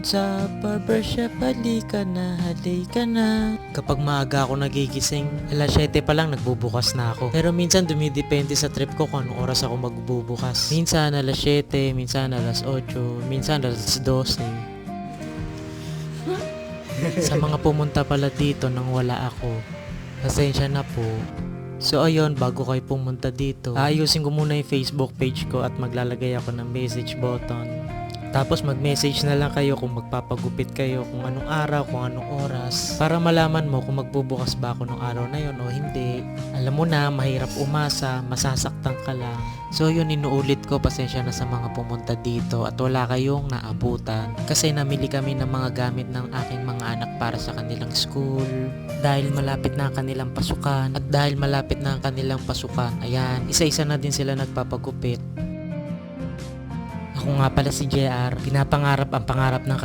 Sa barbershop, halika na. Kapag maaga ako nagigising, alas 7 pa lang nagbubukas na ako. Pero minsan dumidepende sa trip ko kung anong oras ako magbubukas. Minsan alas 7, minsan alas 8, minsan alas 12. Sa mga pumunta pala dito nang wala ako, pasensya na po. So ayun, bago kayo pumunta dito, aayusin ko muna yung Facebook page ko at maglalagay ako ng message button. Tapos mag-message na lang kayo kung magpapagupit kayo, kung anong araw, kung anong oras, para malaman mo kung magbubukas ba ako ng araw na yon o hindi. Alam mo na, mahirap umasa, masasaktan ka lang. So yun, inuulit ko, pasensya na sa mga pumunta dito at wala kayong naabutan. Kasi namili kami ng mga gamit ng aking mga anak para sa kanilang school. Dahil malapit na ang kanilang pasukan at dahil malapit na ang kanilang pasukan, ayan, isa-isa na din sila nagpapagupit. Ako nga pala si JR, pinapangarap ang pangarap ng